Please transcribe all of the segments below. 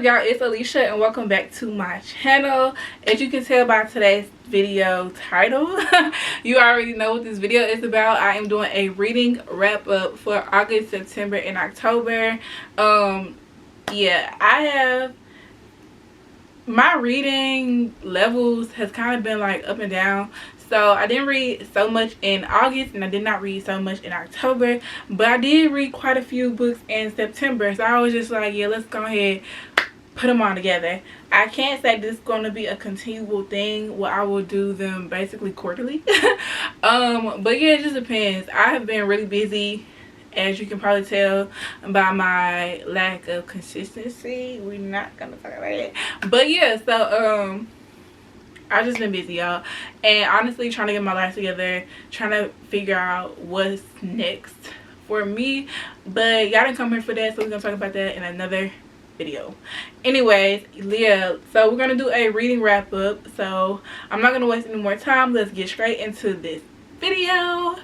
y'all? It's Alicia and welcome back to my channel. As you can tell by today's video title, you already know what this video is about. I am doing a reading wrap up for August, September, and October. Yeah, I have my reading levels has kind of been like up and down. So I didn't read so much in August and I did not read so much in October, but I did read quite a few books in September. So I was just like, yeah, let's go ahead, put them all together. I can't say this is going to be a continual thing where I will do them basically quarterly. But yeah, it just depends. I have been really busy, as you can probably tell by my lack of consistency. We're not gonna talk about it, but yeah, so I've just been busy, y'all, and honestly trying to get my life together, trying to figure out what's next for me. But y'all didn't come here for that, so we're gonna talk about that in another video. Anyways, yeah, so we're gonna do a reading wrap up, so I'm not gonna waste any more time. Let's get straight into this video.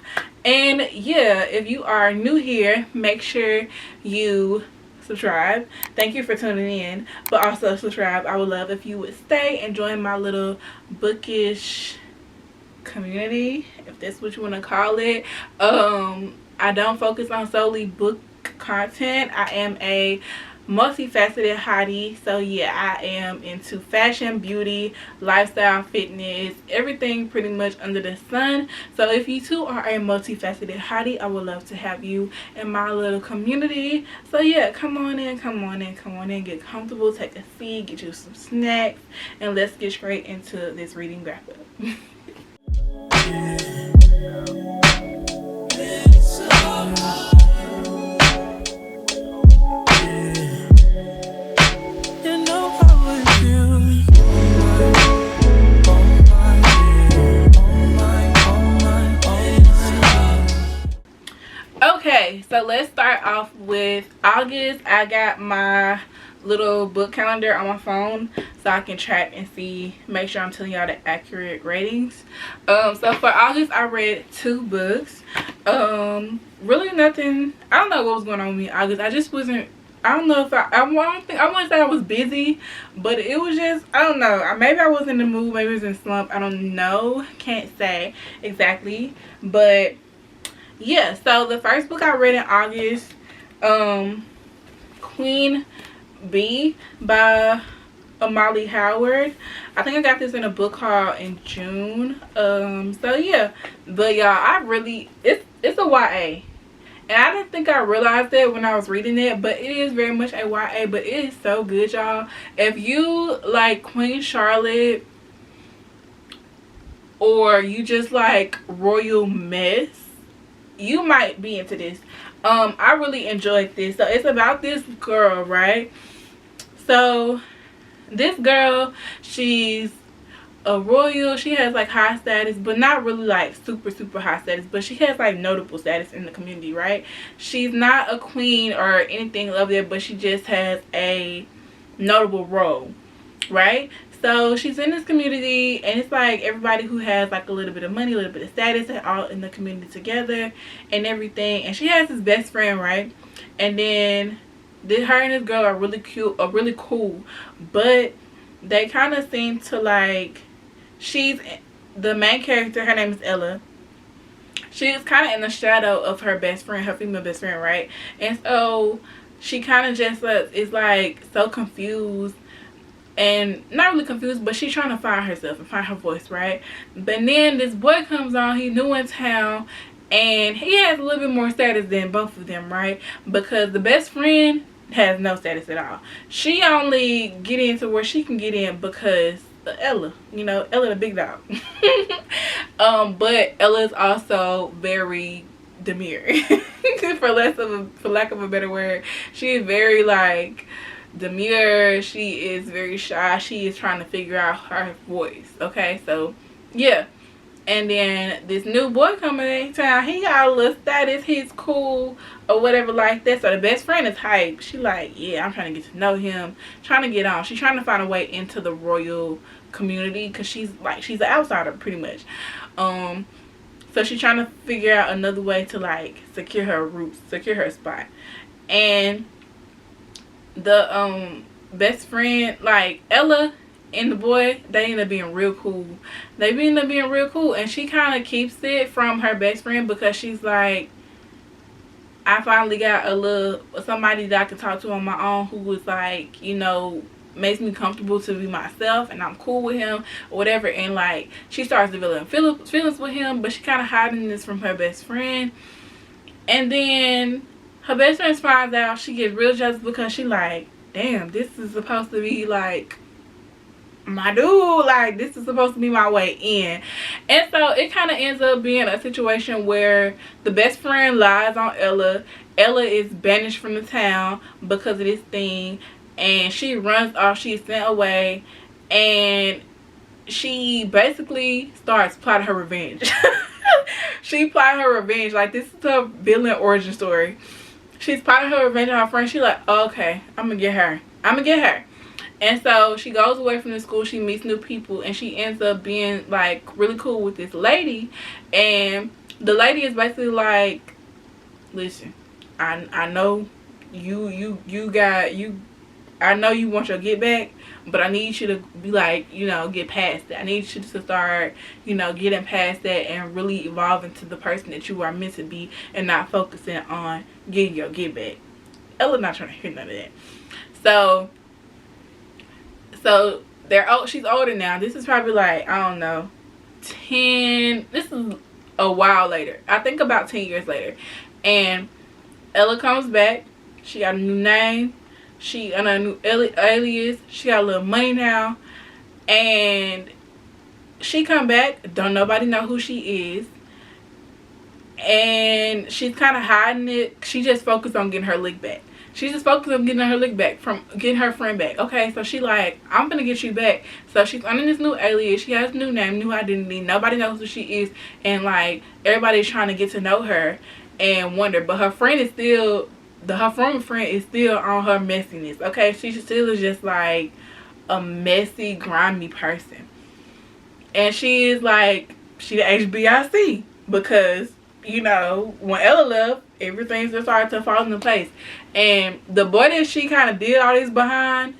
And yeah, if you are new here, make sure you subscribe. Thank you for tuning in, but also subscribe. I would love if you would stay and join my little bookish community, if that's what you want to call it. I don't focus on solely book content. I am a multifaceted hottie, so yeah, I am into fashion, beauty, lifestyle, fitness, everything pretty much under the sun. So if you too are a multifaceted hottie, I would love to have you in my little community. So yeah, come on in, get comfortable, take a seat, get you some snacks, and let's get straight into this reading wrap up. Okay, so let's start off with August. I got my little book calendar on my phone so I can track and see, make sure I'm telling y'all the accurate ratings. So for August I read 2 books. Really nothing, I don't know what was going on with me in August. I just wasn't, I don't know if I wouldn't say I was busy, but it was just, I don't know, maybe I was in the mood, maybe I was in slump, I don't know, can't say exactly. But yeah, so the first book I read in August, Queen Bee by Amali Howard. I think I got this in a book haul in June. So yeah, but y'all, I really, it's a YA, and I didn't think I realized that when I was reading it, but it is very much a YA, but it is so good, y'all. If you like Queen Charlotte, or you just like royal mess, you might be into this. I really enjoyed this. So it's about this girl, right? So this girl, she's a royal. She has like high status, but not really like super high status, but she has like notable status in the community, right? She's not a queen or anything of that, but she just has a notable role, right? So she's in this community, and it's like everybody who has like a little bit of money, a little bit of status, they're all in the community together and everything. And she has this best friend, right? And then her and this girl are really cute, or really cool, but they kind of seem to like, she's the main character, her name is Ella. She is kind of in the shadow of her best friend, her female best friend, right? And so she kind of just is like so confused, and not really confused, but she's trying to find herself and find her voice, right? But then this boy comes on, he's new in town, and he has a little bit more status than both of them, right? Because the best friend has no status at all. She only get into where she can get in because Ella, you know, Ella the big dog. But Ella is also very demure, for lack of a better word. She is very like demure. She is very shy. She is trying to figure out her voice. Okay, so yeah. And then this new boy coming in town, he got a little status, he's cool or whatever like that. So the best friend is hype. She like, yeah, I'm trying to get to know him, trying to get on. She's trying to find a way into the royal community because she's an outsider pretty much. So she's trying to figure out another way to like secure her roots, secure her spot. And the best friend, like Ella and the boy, they end up being real cool. And she kind of keeps it from her best friend because she's like, I finally got somebody that I can talk to on my own who was like, you know, makes me comfortable to be myself, and I'm cool with him or whatever. And like, she starts developing feelings with him, but she kind of hiding this from her best friend. And then her best friend finds out. She gets real jealous because she like, damn, this is supposed to be like my dude, like this is supposed to be my way in. And so it kind of ends up being a situation where the best friend lies on Ella. Ella is banished from the town because of this thing, and she runs off. She's sent away, and she basically starts plotting her revenge. She plotted her revenge. Like, this is her villain origin story. She's plotting her revenge on her friend. She's like, oh, okay, I'm gonna get her. And so she goes away from the school. She meets new people, and she ends up being like really cool with this lady. And the lady is basically like, listen, I know I know you want your get back, but I need you to be like, you know, get past that. I need you to start, you know, getting past that and really evolving to the person that you are meant to be, and not focusing on getting your get back. Ella's not trying to hear none of that. So she's older now. This is probably like, I don't know, this is a while later. I think about 10 years later. And Ella comes back. She got a new name. She got a new alias. She got a little money now. And she come back. Don't nobody know who she is. And she's kind of hiding it. She just focused on getting her lick back. She's just focused on getting her lick back, from getting her friend back. Okay, so she like, I'm gonna get you back. So she's under this new alias. She has a new name, new identity. Nobody knows who she is. And like, everybody's trying to get to know her and wonder. But her friend is still, her former friend is still on her messiness. Okay, she still is just like a messy, grimy person. And she is like, she the HBIC. Because, you know, when Ella left, everything just started to fall into place. And the boy that she kind of did all this behind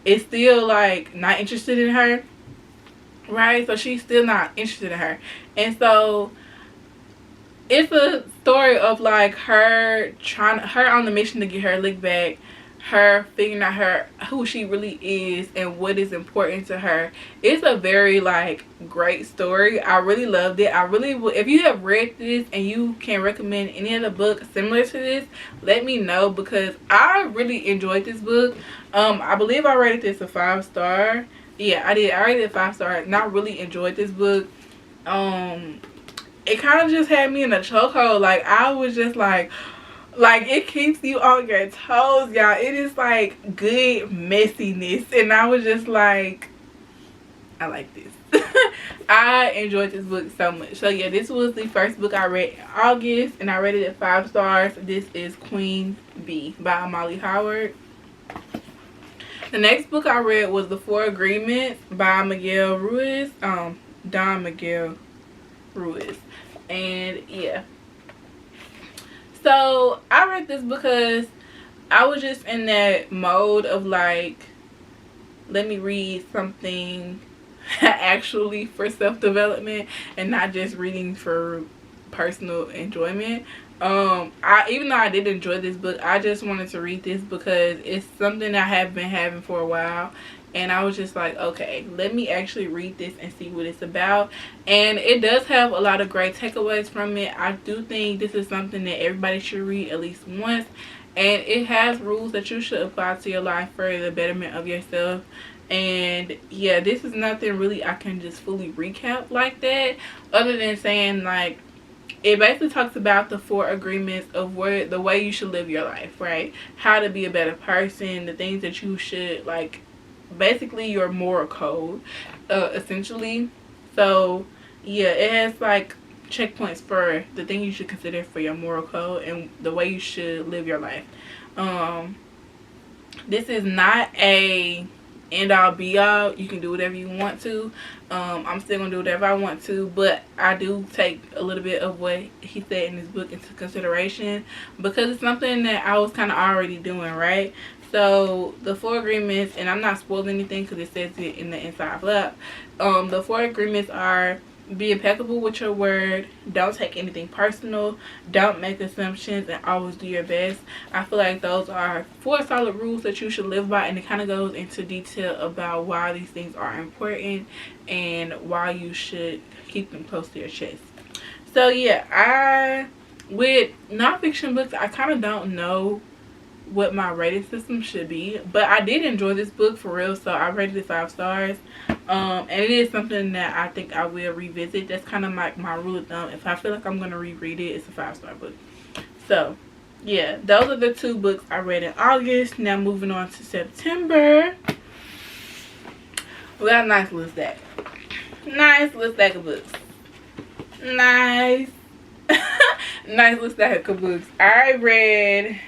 is still like not interested in her, right? So she's still not interested in her. And so it's a story of like her on the mission to get her lick back, her figuring out who she really is and what is important to her. It's a very like great story. I really loved it. I really would, if you have read this and you can recommend any other book similar to this, let me know, because I really enjoyed this book. I believe I rated this a 5-star. Yeah, I did. I rated it 5 stars, and I really enjoyed this book. It kind of just had me in a chokehold. Like, I was just like it keeps you on your toes, y'all. It is like good messiness, and I was just like, I like this. I enjoyed this book so much. So yeah, this was the first book I read in August, and I rated it 5 stars. This is Queen Bee by Molly Howard. The next book I read was The 4 Agreements by Miguel Ruiz. Don Miguel Ruiz. And yeah, so I read this because I was just in that mode of like, let me read something actually for self-development and not just reading for personal enjoyment. Even though I did enjoy this book, I just wanted to read this because it's something I have been having for a while. And I was just like, okay, let me actually read this and see what it's about. And it does have a lot of great takeaways from it. I do think this is something that everybody should read at least once. And it has rules that you should apply to your life for the betterment of yourself. And yeah, this is nothing really I can just fully recap like that, other than saying like, it basically talks about the 4 agreements of the way you should live your life, right? How to be a better person, the things that you should like, basically your moral code, essentially. So yeah, it has like checkpoints for the thing you should consider for your moral code and the way you should live your life. This is not a end all be all. You can do whatever you want to. I'm still gonna do whatever I want to, but I do take a little bit of what he said in this book into consideration because it's something that I was kind of already doing, right? So the 4 agreements, and I'm not spoiling anything because it says it in the inside flap. The 4 agreements are: be impeccable with your word, don't take anything personal, don't make assumptions, and always do your best. I feel like those are 4 solid rules that you should live by, and it kind of goes into detail about why these things are important and why you should keep them close to your chest. So yeah, with nonfiction books, I kind of don't know what my rating system should be, but I did enjoy this book for real, so I rated it 5 stars. And it is something that I think I will revisit. That's kind of like my rule of thumb. If I feel like I'm going to reread it, it's a 5-star book. So yeah, those are the 2 books I read in August. Now moving on to September, we got a nice little stack of books. Nice nice little stack of books. I read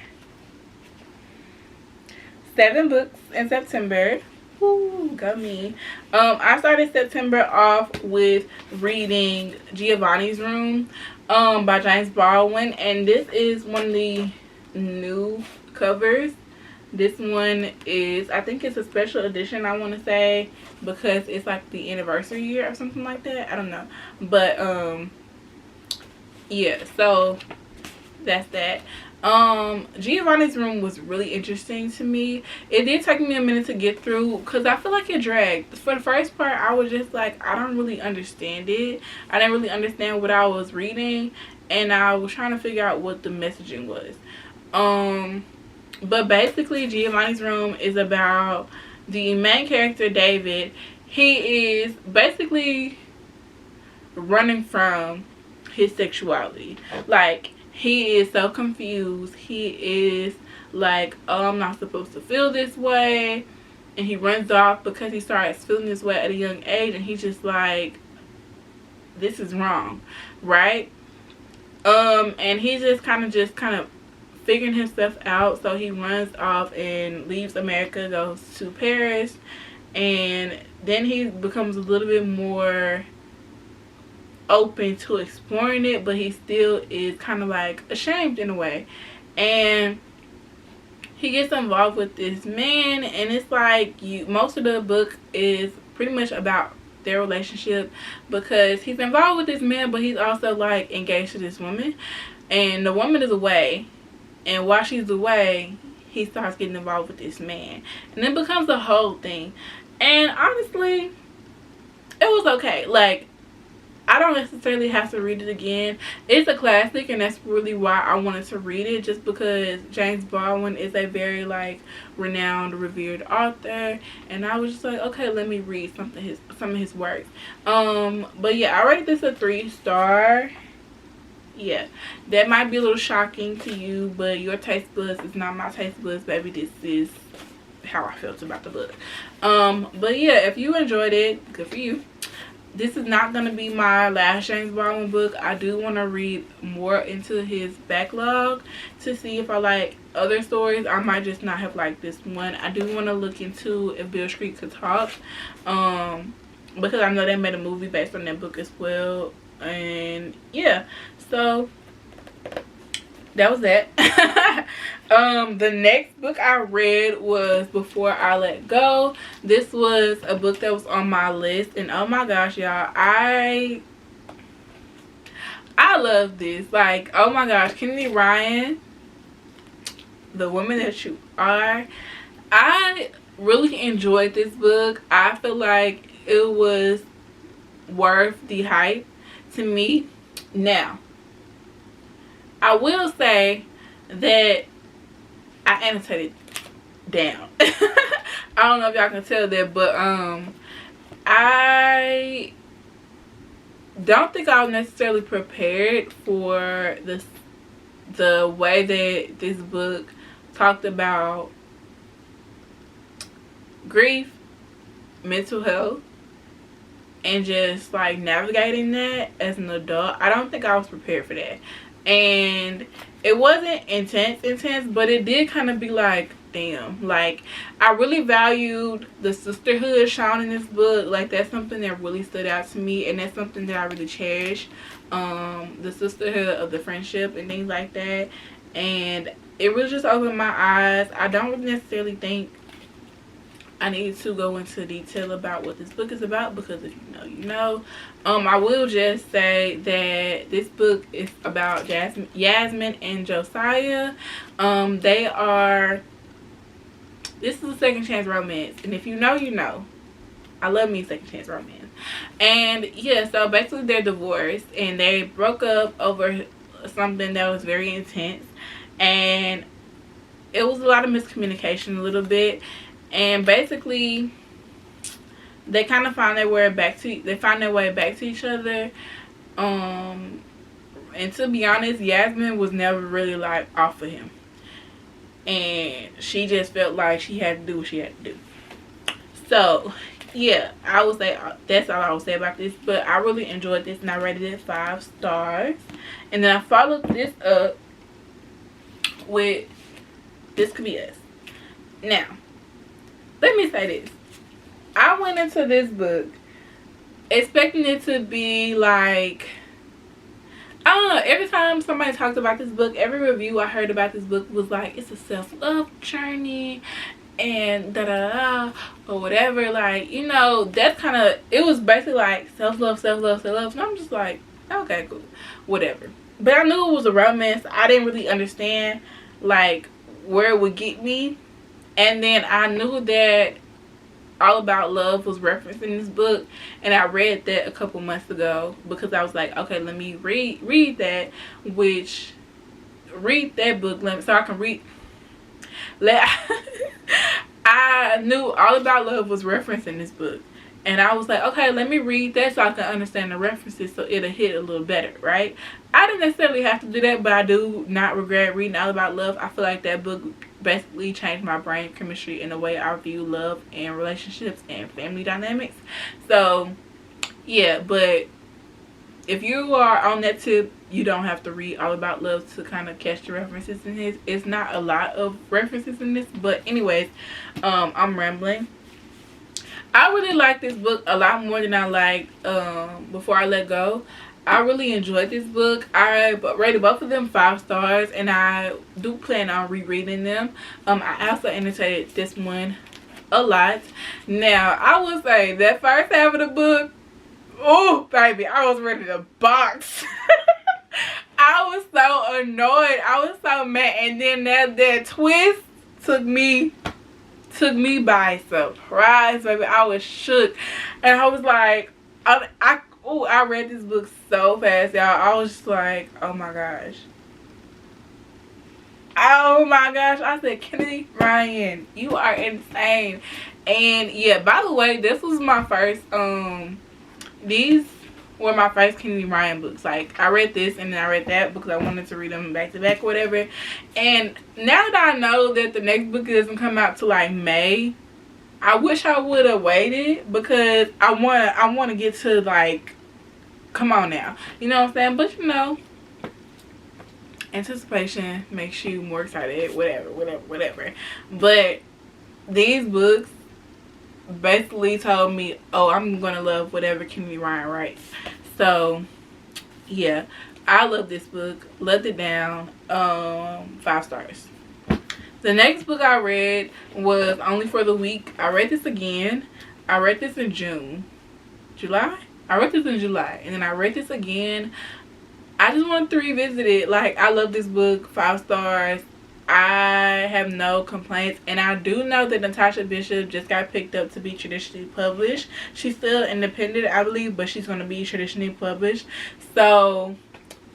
7 books in September. Ooh, go me. I started September off with reading Giovanni's Room by James Baldwin, and this is one of the new covers. This one is, I think it's a special edition, I want to say, because it's like the anniversary year or something like that. I don't know, but yeah, so that's that. Giovanni's Room was really interesting to me. It did take me a minute to get through because I feel like it dragged. For the first part, I was just like, I don't really understand it. I didn't really understand what I was reading, and I was trying to figure out what the messaging was. But basically, Giovanni's Room is about the main character, David. He is basically running from his sexuality. Like, he is so confused. He is like, oh, I'm not supposed to feel this way. And he runs off because he starts feeling this way at a young age. And he's just like, this is wrong, right? And he's just kind of figuring himself out. So he runs off and leaves America, goes to Paris. And then he becomes a little bit more open to exploring it, but he still is kind of like ashamed in a way. And he gets involved with this man, and it's like, most of the book is pretty much about their relationship, because he's involved with this man, but he's also like engaged to this woman, and the woman is away, and while she's away, he starts getting involved with this man, and it becomes a whole thing. And honestly, it was okay. Like, I don't necessarily have to read it again. It's a classic, and that's really why I wanted to read it, just because James Baldwin is a very like renowned, revered author, and I was just like, okay, let me read some of his work. But yeah, I rated this a 3-star. Yeah, that might be a little shocking to you, but your taste buds is not my taste buds, baby. This is how I felt about the book. But yeah, if you enjoyed it, good for you. This is not going to be my last James Baldwin book. I do want to read more into his backlog to see if I like other stories. I might just not have liked this one. I do want to look into If Beale Street Could Talk, because I know they made a movie based on that book as well. And yeah, so that was that. The next book I read was Before I Let Go. This was a book that was on my list, and oh my gosh, y'all, I love this. Like, oh my gosh, Kennedy Ryan, The Woman That You Are. I really enjoyed this book. I feel like it was worth the hype to me. Now, I will say that I annotated down. I don't know if y'all can tell that, but I don't think I was necessarily prepared for the way that this book talked about grief, mental health, and just like navigating that as an adult. I don't think I was prepared for that. And it wasn't intense, but it did kind of be like, damn, like, I really valued the sisterhood shown in this book. Like, that's something that really stood out to me, and that's something that I really cherish, the sisterhood of the friendship and things like that. And it really just opened my eyes. I don't necessarily think I need to go into detail about what this book is about, because if you know, you know. I will just say that this book is about Yasmin and Josiah. They are, this is a second chance romance, and if you know, you know. I love me second chance romance. And yeah, so basically they're divorced, and they broke up over something that was very intense, and it was a lot of miscommunication, a little bit. And basically they kind of find their way back to each other. And to be honest, Yasmin was never really like off of him, and she just felt like she had to do what she had to do. So yeah, I would say that's all I would say about this. But I really enjoyed this, and I rated it 5 stars. And then I followed this up with This Could Be Us. Now, let me say this. I went into this book expecting it to be like, I don't know, every time somebody talked about this book, every review I heard about this book was like, it's a self-love journey and da-da-da or whatever. Like, you know, that's kind of, it was basically like self-love, self-love, self-love. And I'm just like, okay, cool, whatever. But I knew it was a romance. I didn't really understand like where it would get me. And then I knew that All About Love was referenced in this book, and I read that a couple months ago because I was like, okay, let me read that book, so I can read. I knew All About Love was referenced in this book, and I was like, okay, let me read that so I can understand the references, so it'll hit a little better, right? I didn't necessarily have to do that, but I do not regret reading All About Love. I feel like that book basically changed my brain chemistry in the way I view love and relationships and family dynamics. So yeah, but if you are on that tip, you don't have to read All About Love to kind of catch the references in this. It's not a lot of references in this, but anyways, I'm rambling. I really like this book a lot more than I liked Before I Let Go. I really enjoyed this book. I rated both of them 5 stars, and I do plan on rereading them. I also annotated this one a lot. Now, I will say that first half of the book, oh baby, I was ready to box. I was so annoyed. I was so mad, and then that twist took me by surprise, baby. I was shook, and I was like, I read this book so fast, y'all. I was just like, oh my gosh. Oh my gosh. I said, Kennedy Ryan, you are insane. And yeah, by the way, this was my first, these were my first Kennedy Ryan books. Like, I read this and then I read that because I wanted to read them back to back or whatever. And now that I know that the next book doesn't come out till like May, I wish I would have waited, because I want to get to, like, come on now, you know what I'm saying? But you know, anticipation makes you more excited, whatever. But these books basically told me, oh, I'm gonna love whatever Kennedy Ryan writes. So yeah, I love this book, loved it down, 5 stars. The next book I read was Only for the Weak. I read this again. I read this in July. I read this in July, and then I read this again. I just wanted to revisit it. Like, I love this book, 5 stars. I have no complaints, and I do know that Natasha Bishop just got picked up to be traditionally published. She's still independent, I believe, but she's going to be traditionally published. So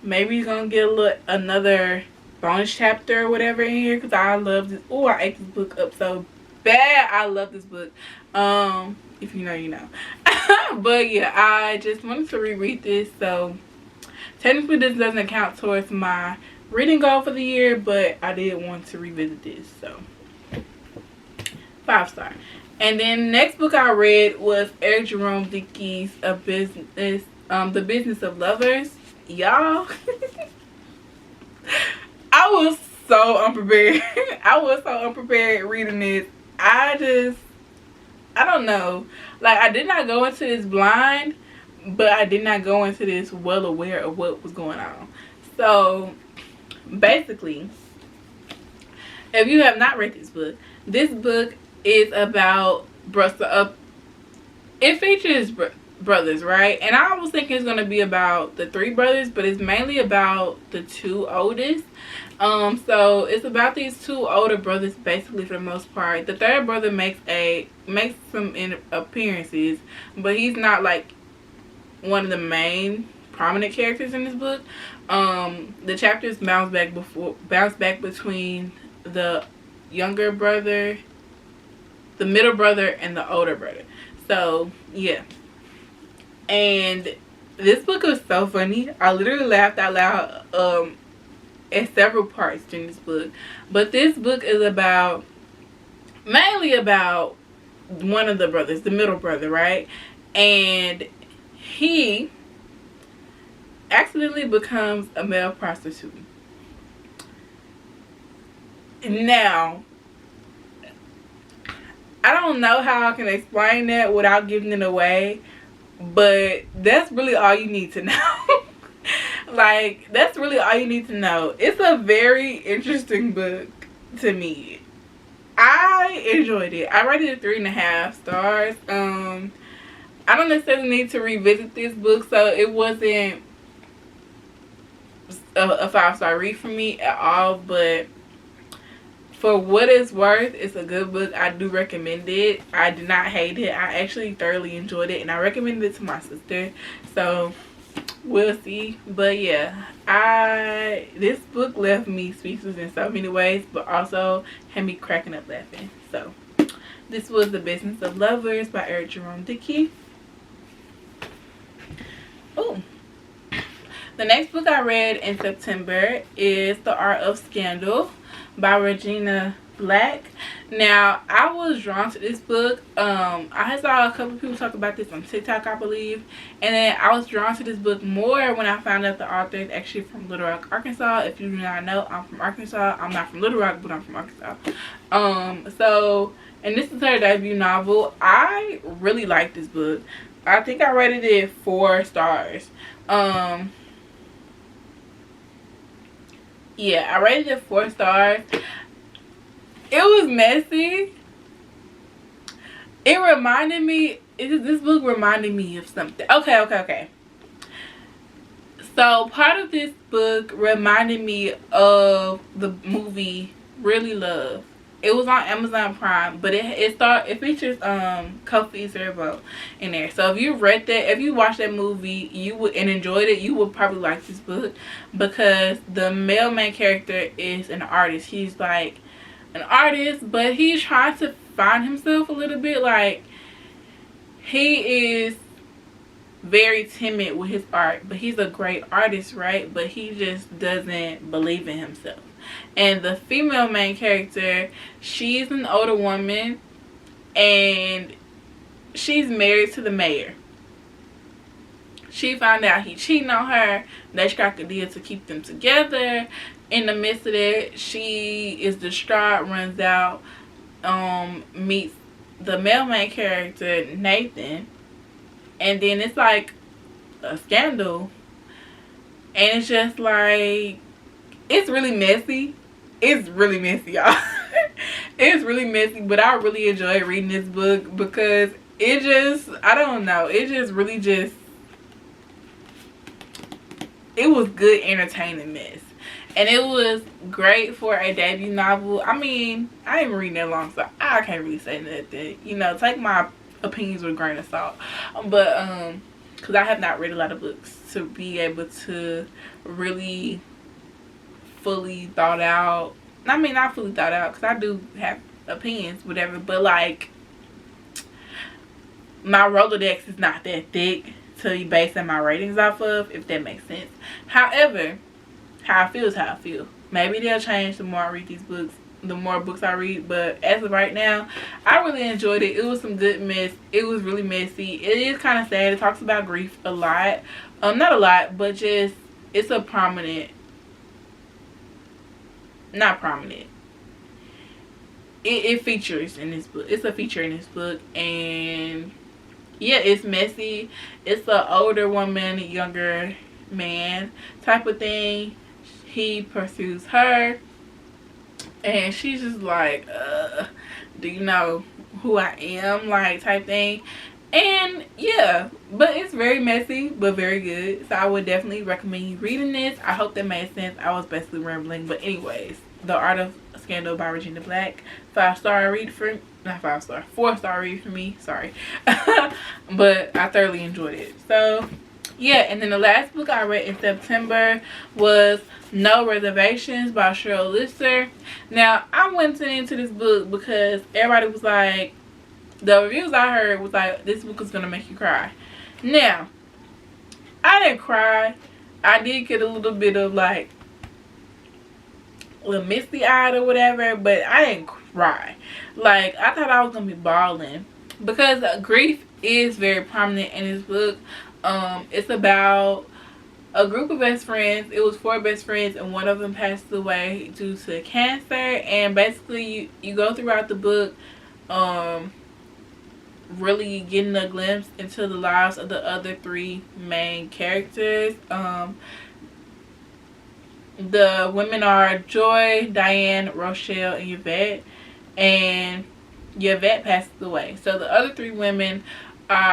maybe you're going to get another bonus chapter or whatever in here, because I love this. Oh, I ate this book up so bad. I love this book. If you know, you know. But yeah, I just wanted to reread this. So technically this doesn't count towards my reading goal for the year, but I did want to revisit this. So 5 star. And then next book I read was Eric Jerome Dickey's The Business of Lovers. Y'all, I was so unprepared. I was so unprepared reading this. I don't know. Like, I did not go into this blind, but I did not go into this well aware of what was going on. So basically, If you have not read this book is about it features brothers, right? And I was thinking it's going to be about the 3 brothers, but it's mainly about the 2 oldest. So it's about these 2 older brothers basically for the most part. The 3rd brother makes some appearances, but he's not like one of the main prominent characters in this book. The chapters bounce back between the younger brother, the middle brother, and the older brother. So yeah, and this book was so funny. I literally laughed out loud at several parts in this book. But this book is mainly about one of the brothers, the middle brother, right? And he accidentally becomes a male prostitute. Now, I don't know how I can explain that without giving it away, but that's really all you need to know. Like, that's really all you need to know. It's a very interesting book to me. I enjoyed it. I rated it 3.5 stars. I don't necessarily need to revisit this book, so it wasn't a 5-star read for me at all, but for what it's worth, it's a good book. I do recommend it. I did not hate it. I actually thoroughly enjoyed it, and I recommended it to my sister. So we'll see. But yeah, this book left me speechless in so many ways, but also had me cracking up laughing. So this was The Business of Lovers by Eric Jerome Dickey. Oh, the next book I read in September is The Art of Scandal by Regina Black. Now, I was drawn to this book. I saw a couple of people talk about this on TikTok, I believe. And then I was drawn to this book more when I found out the author is actually from Little Rock, Arkansas. If you do not know, I'm from Arkansas. I'm not from Little Rock, but I'm from Arkansas. And this is her debut novel. I really like this book. I think I rated it 4 stars. Yeah, I rated it 4 stars. It was messy. This book reminded me of something. Okay. So part of this book reminded me of the movie Really Love. It was on Amazon Prime, but it features Kofi Zerbo in there. So if you watched that movie, and enjoyed it, you would probably like this book, because the male main character is an artist. He's like an artist, but he's trying to find himself a little bit. Like, he is very timid with his art, but he's a great artist, right? But he just doesn't believe in himself. And the female main character, she's an older woman, and she's married to the mayor. She found out he cheating on her. They struck a deal to keep them together. In the midst of that, she is distraught, runs out, meets the male main character, Nathan, and then it's like a scandal. And it's just like, it's really messy. It's really messy, y'all. It's really messy, but I really enjoyed reading this book because it just, I don't know, it just really it was good, entertaining mess. And it was great for a debut novel. I mean, I ain't reading that long, so I can't really say nothing. You know, take my opinions with a grain of salt. But, because I have not read a lot of books to be able to really fully thought out. I mean, not fully thought out, because I do have opinions, whatever, but like, my Rolodex is not that thick to be basing my ratings off of, if that makes sense. However, how I feel is how I feel. Maybe they'll change the more I read these books, the more books I read, but as of right now, I really enjoyed it. It was some good mess. It was really messy. It is kind of sad. It talks about grief a lot. Not a lot, but just, it's a prominent, not prominent. It features in this book. It's a feature in this book, and yeah, it's messy. It's an older woman, younger man type of thing. He pursues her, and she's just like, do you know who I am, like, type thing. And yeah, but it's very messy but very good, so I would definitely recommend you reading this. I hope that made sense. I was basically rambling, but anyways, The Art of Scandal by Regina Black. 5-star read for, not 5-star, 4-star read for me, sorry. But I thoroughly enjoyed it. So yeah, and then the last book I read in September was No Reservations by Cheryl Lister. Now, I went into this book because everybody was like, the reviews I heard was like, this book is gonna make you cry. Now, I didn't cry. I did get a little bit of like a little misty eyed or whatever, but I didn't cry. Like, I thought I was gonna be bawling because grief is very prominent in this book. It's about a group of best friends. It was 4 best friends, and one of them passed away due to cancer. And basically, you go throughout the book, really getting a glimpse into the lives of the other 3 main characters. The women are Joy, Diane, Rochelle, and Yvette. And Yvette passed away. So the other 3 women,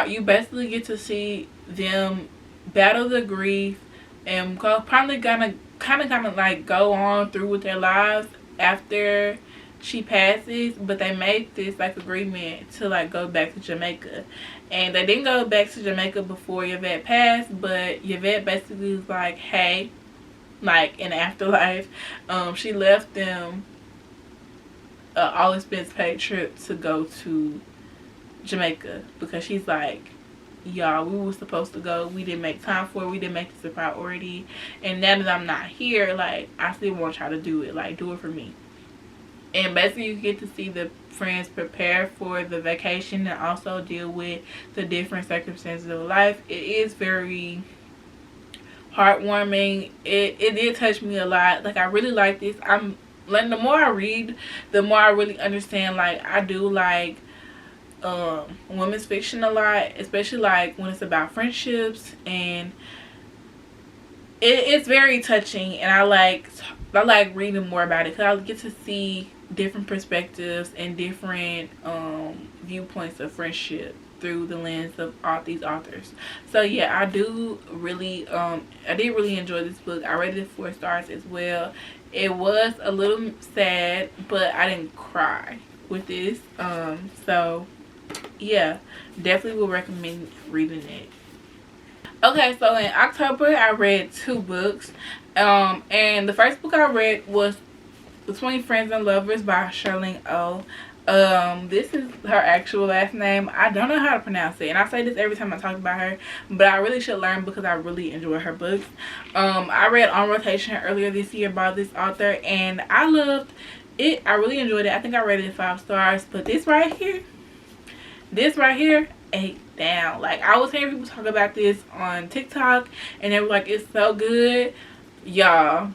you basically get to see them battle the grief and probably gonna kind of like go on through with their lives after she passes. But they made this like agreement to like go back to Jamaica, and they didn't go back to Jamaica before Yvette passed. But Yvette basically was like, hey, like in afterlife, she left them all expense paid trip to go to Jamaica, because she's like, y'all, we were supposed to go, we didn't make time for it, we didn't make this a priority, and now that I'm not here, like, I still want y'all to do it, like, do it for me. And basically you get to see the friends prepare for the vacation and also deal with the different circumstances of life. It is very heartwarming. It did touch me a lot. Like, I really like this. I'm like, the more I read, the more I really understand, like, I do like women's fiction a lot, especially like when it's about friendships, and it's very touching, and I like reading more about it because I get to see different perspectives and different viewpoints of friendship through the lens of all these authors. So yeah, I did really enjoy this book. I rated it 4 stars as well. It was a little sad, but I didn't cry with this. So yeah, definitely will recommend reading it. Okay, so in October I read 2 books, and the first book I read was Between Friends and Lovers by Charlene O. This is her actual last name. I don't know how to pronounce it, and I say this every time I talk about her, but I really should learn because I really enjoy her books. I read On Rotation earlier this year by this author, and I loved it. I really enjoyed it. I think I rated it 5 stars, but this right here, 8 down. Like, I was hearing people talk about this on TikTok, and they were like, it's so good. Y'all,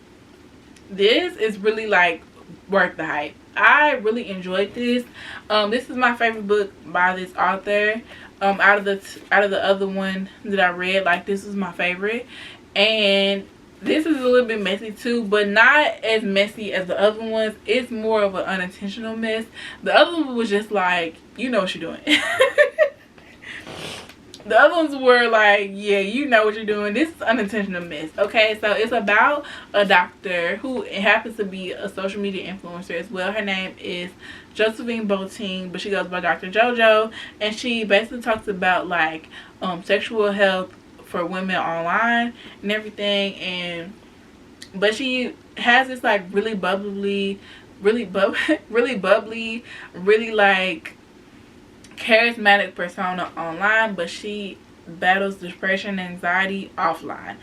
this is really like worth the hype. I really enjoyed this. This is my favorite book by this author. Out of the other one that I read, like, this is my favorite. And this is a little bit messy too, but not as messy as the other ones. It's more of an unintentional mess. The other one was just like, you know what you're doing. The other ones were like, yeah, you know what you're doing. This is unintentional mess. Okay, so it's about a doctor who happens to be a social media influencer as well. Her name is Josephine Boateng, but she goes by Dr. JoJo, and she basically talks about like sexual health for women online and everything. But she has this like really bubbly, really like charismatic persona online, but she battles depression and anxiety offline.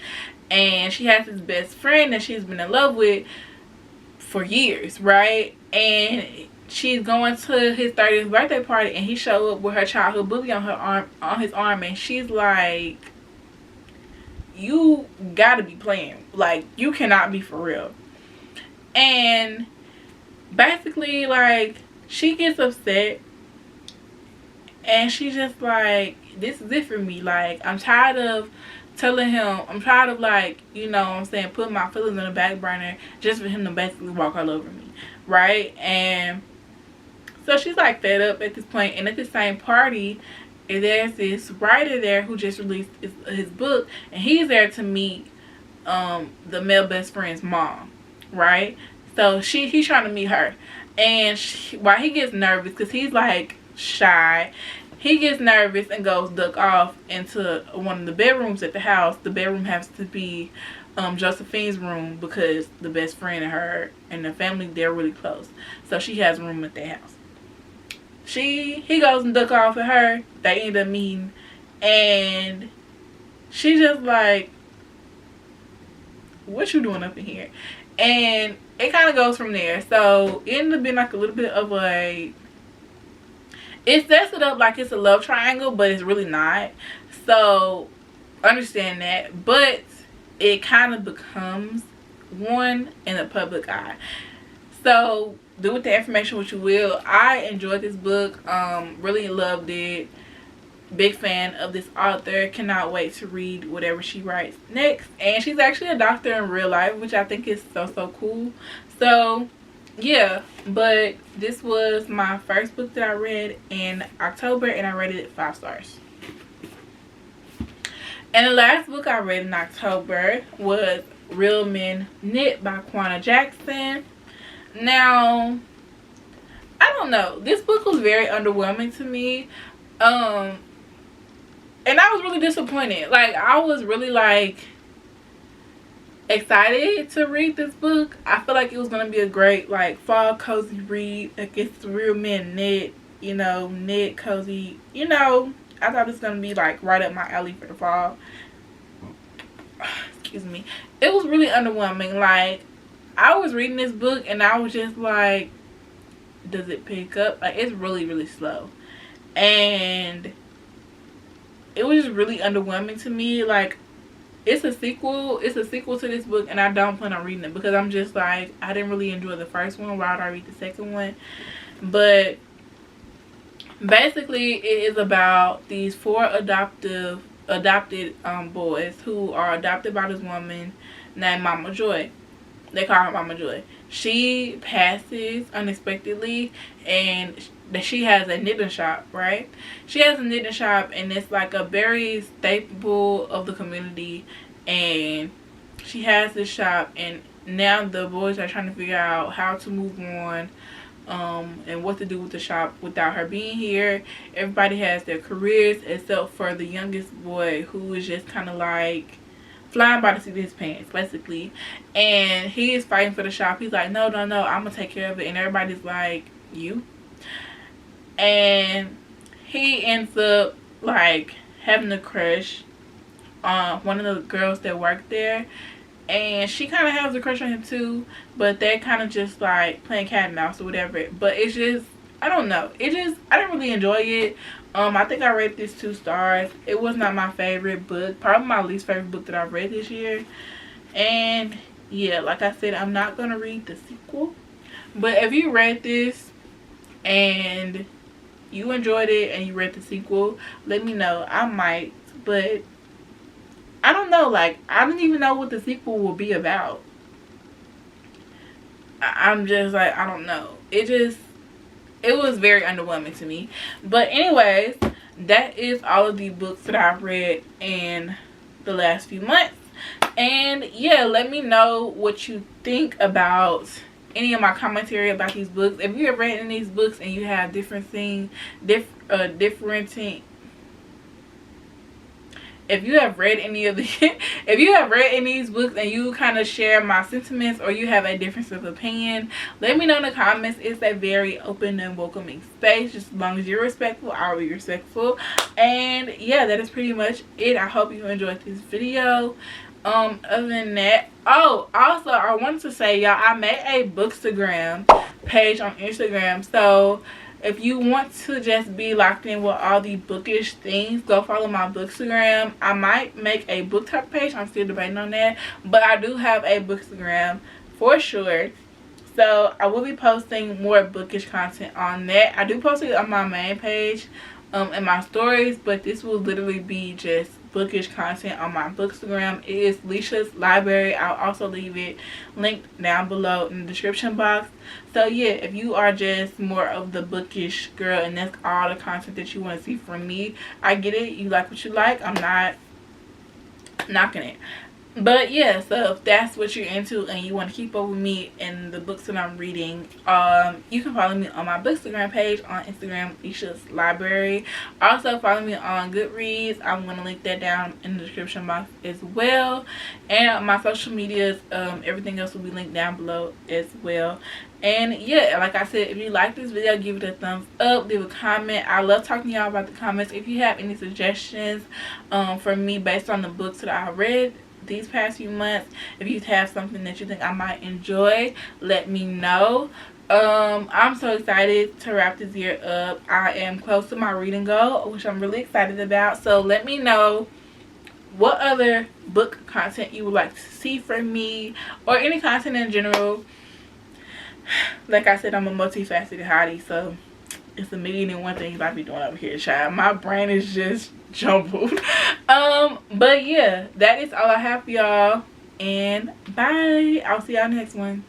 And she has this best friend that she's been in love with for years, right? And she's going to his 30th birthday party, and he showed up with her childhood bully on his arm, and she's like, you gotta be playing, like, you cannot be for real. And basically, like, she gets upset, and she's just like, this is it for me. Like, I'm tired of telling him, I'm tired of, like, you know what I'm saying, putting my feelings on the back burner just for him to basically walk all over me. right? And so she's like fed up at this point. And at the same party, there's this writer there who just released his book, and he's there to meet the male best friend's mom, right? So he's trying to meet her, and while he gets nervous because he's like shy, he gets nervous and goes duck off into one of the bedrooms at the house. The bedroom has to be Josephine's room because the best friend and her and the family, they're really close, so she has a room at their house. He goes and duck off at her. They end up meeting, and she just like, what you doing up in here? And it kind of goes from there. So it ended up being like a little bit of a, it sets it up like it's a love triangle, but it's really not. So understand that. But it kind of becomes one in the public eye. So do with the information what you will. I enjoyed this book. Really loved it. Big fan of this author. Cannot wait to read whatever she writes next. And she's actually a doctor in real life, which I think is so cool. So yeah, but this was my first book that I read in October, and I rated it 5 stars. And the last book I read in October was Real Men Knit by Kwana Jackson. Now, I don't know, this book was very underwhelming to me, and I was really disappointed. Like, I was really like excited to read this book. I feel like it was gonna be a great like fall cozy read. Like, it's Real Men Knit, you know, knit cozy, you know. I thought it was gonna be like right up my alley for the fall. Excuse me. It was really underwhelming. Like, I was reading this book and I was just like, does it pick up? Like, it's really slow, and it was just really underwhelming to me. Like, it's a sequel to this book, and I don't plan on reading it because I'm just like, I didn't really enjoy the first one. Why would I read the second one? But basically it is about these 4 adopted boys who are adopted by this woman named Mama Joy. They call her Mama Joy. She passes unexpectedly, and she has a knitting shop, right? She has a knitting shop, and it's like a very staple of the community. And she has this shop, and now the boys are trying to figure out how to move on, and what to do with the shop without her being here. Everybody has their careers except for the youngest boy, who is just kind of like flying by the seat of his pants, basically. And he is fighting for the shop. He's like, no, I'm gonna take care of it. And everybody's like, you? And he ends up like having a crush on one of the girls that work there, and she kind of has a crush on him too, but they're kind of just like playing cat and mouse or whatever. But it's just, I don't know, I didn't really enjoy it. I think I rated this 2 stars. It was not my favorite book, probably my least favorite book that I've read this year. And yeah, like I said, I'm not gonna read the sequel. But if you read this and you enjoyed it and you read the sequel, let me know. I might, but I don't know. Like, I don't even know what the sequel will be about. I'm just like, I don't know. It was very underwhelming to me. But anyways, that is all of the books that I've read in the last few months. And yeah, let me know what you think about any of my commentary about these books. If you have read any of these books and you have if you have read any of these books and you kind of share my sentiments, or you have a difference of opinion, let me know in the comments. It's a very open and welcoming space. Just as long as you're respectful, I'll be respectful. And yeah, that is pretty much it. I hope you enjoyed this video. Other than that, oh, also I wanted to say, y'all, I made a Bookstagram page on Instagram. So if you want to just be locked in with all the bookish things, go follow my Bookstagram. I might make a book talk page. I'm still debating on that, but I do have a Bookstagram for sure. So I will be posting more bookish content on that. I do post it on my main page in my stories, but this will literally be just bookish content on my bookstagram. It is Leisha's Library. I'll also leave it linked down below in the description box. So yeah, if you are just more of the bookish girl and that's all the content that you want to see from me, I get it. You like what you like. I'm not knocking it. But yeah, so if that's what you're into and you want to keep up with me and the books that I'm reading, you can follow me on my bookstagram page on Instagram, Leisha's Library. Also follow me on Goodreads. I'm going to link that down in the description box as well. And my social medias, everything else will be linked down below as well. And yeah, like I said, if you like this video, give it a thumbs up, leave a comment. I love talking to y'all about the comments. If you have any suggestions for me based on the books that I read these past few months, if you have something that you think I might enjoy, let me know. I'm so excited to wrap this year up. I am close to my reading goal, which I'm really excited about. So let me know what other book content you would like to see from me, or any content in general. Like I said, I'm a multifaceted hottie, so it's a million and one things I be doing over here, child. My brain is just jumbled. But yeah, that is all I have for y'all, and bye. I'll see y'all next one.